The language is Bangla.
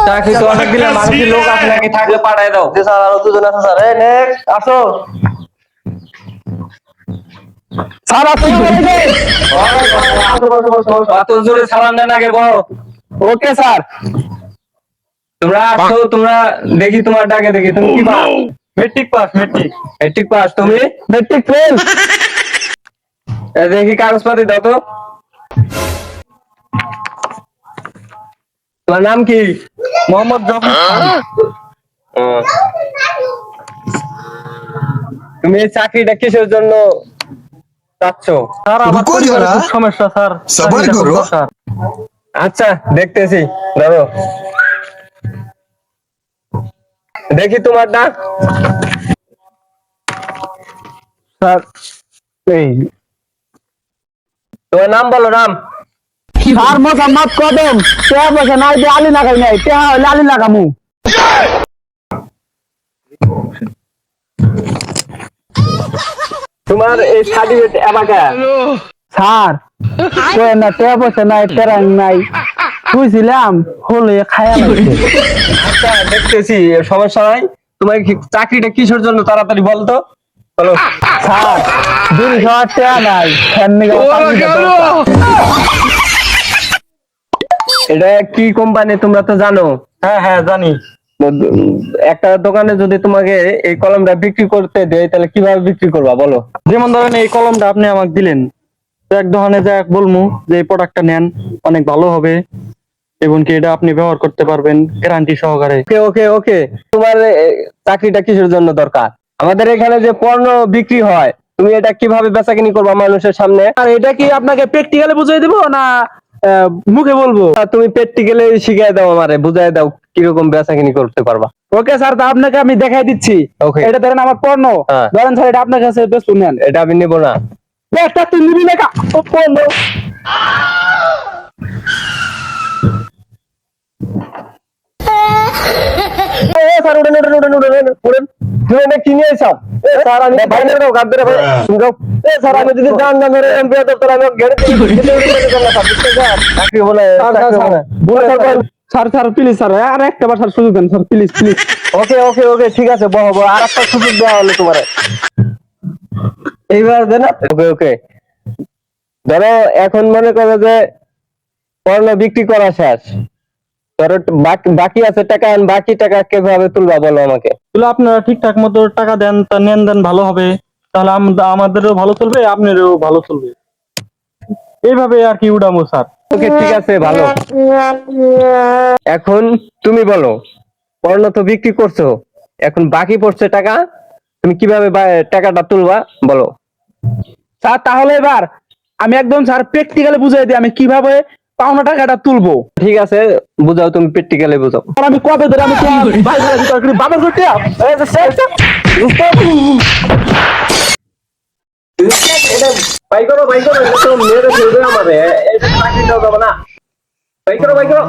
চাকরি তো অনেক দিলে মানুষের লোক আছে নাকি, থাকলে পাঠায় দাও। জি স্যার, আরো দুজন আছে স্যার। এই নেক্সট আসো স্যার। আসো অত জোরে সালাম দেন আগে বলো। Okay sir. তোমরা আসো, তোমরা দেখি তোমার ডাকে, দেখি তুমি কি pass. Matric pass, metric. Matric pass, তুমি মেট্রিক ফেল। দেখি কাগজপাতি দাও তো। তোমার নাম কি? মোহাম্মদ জাফর খান। তুমি এই চাকরিটা কিসের জন্য চাচ্ছ? স্যার আমার रुको পরিবারে जरा, খুব সমস্যা স্যার, सबर চাকরিটা খুব करो। দরকার। আচ্ছা দেখতেছি, ধরো দেখি তোমারটা। স্যার এই তোমার নাম বলো, নাম। স্যার মোহাম্মদ কদম। টেহা পয়সা নাই যে আলি লাগাই নাই, টেহা হইলে আলি লাগামু। তোমার এই সার্টিফিকেট এলাকা। স্যার কই না, টেহা পয়সা নাই, টেরাং নাই, বুঝছিলাম হলে খায়া লাগছে। আচ্ছা দেখতেছি, সমস্যা নাই। তোমার চাকরিটা কিসের জন্য তাড়াতাড়ি বলতো, বলো। স্যার 200 টাকা নাই, ফ্যান নিয়ে এটা কি কোম্পানি তোমরা তো জানো। হ্যাঁ হ্যাঁ জানি। একটা দোকানে যদি তোমাকে এই কলমটা বিক্রি করতে দেয়, তাহলে কিভাবে বিক্রি করবা বলো। যেমন ধরেন এই কলমটা আপনি আমাকে দিলেন, তো এক দোকানে যা বলবো যে এই প্রোডাক্টটা নেন, অনেক ভালো হবে এবং কি এটা আপনি ব্যবহার করতে পারবেন গ্যারান্টি সহকারে। ওকে ওকে ওকে, তোমার চাকরিটা কিসের জন্য দরকার? আমাদের এখানে যে পণ্য বিক্রি হয়, তুমি এটা কিভাবে বেচাকিনি করবা মানুষের সামনে? আর এটা কি আপনাকে প্র্যাকটিক্যালি বুঝিয়ে দিব না মুখে বলবো? তুমি প্র্যাকটিক্যালি শিখিয়ে দাও, আমারে বুঝাই দাও কিরকম বেচাকিনি করতে পারবা। ওকে স্যার, তা আপনাকে আমি দেখাই দিচ্ছি। Okay. এটা ধরেন আমার পণ্য, হ্যাঁ। ধরেন স্যার এটা আপনার কাছে বেশ নেন। এটা আমি নেবো না। একটা তুই নিবি না কা? ও পণ্য। স্যার উঠেন উঠেন উঠেন উঠেন উঠেন, তুমি এটা কি নিয়ে এসো? স্যার আমি বাইরে দাও, গাদ ধরে ভাই তুমি যাও। স্যার আমি যদি জান না মেরে এমপি দপ্তর আমি গেড়ে চাকরি বলে স্যার স্যার প্লিজ স্যার, আর একটা বার স্যার সুযোগ দেন স্যার, প্লিজ প্লিজ। ওকে ওকে ওকে ঠিক আছে, বহ বহ, আর একটা সুযোগ দেওয়া হলো তোমার এইবার দেন। ওকে ওকে, ধরো এখন মনে করো যে পণ্য বিক্রি করা শেষ, ধরো বাকি আছে টাকা, বাকি টাকা কিভাবে তুলবা বলো আমাকে। তাহলে আপনারা ঠিকঠাক মতো টাকা দেন, তা নেন দেন ভালো হবে, তাহলে আমাদেরও ভালো চলবে, আপনারও ভালো চলবে, এইভাবে আর কি উড়ামো স্যার। ওকে ঠিক আছে, ভালো। এখন তুমি বলো, পণ্য তো বিক্রি করছো, এখন বাকি পড়ছে টাকা, তুমি কিভাবে টাকাটা তুলবা বলো। স্যার তাহলে এবার আমি একদম স্যার প্র্যাকটিক্যালি বুঝিয়ে দিই আমি কিভাবে পাওনা টাকাটা তুলবো। ঠিক আছে, বুঝাও, তুমি প্র্যাকটিক্যালি বুঝাও। আর আমি কবে ধরে আমি বাবার করতে এটা বাই করো বাই করো, এটা তো মেরে ফেলবে আমারে, এটা চাকরি দাও যাবে না। বাই করো বাই করো।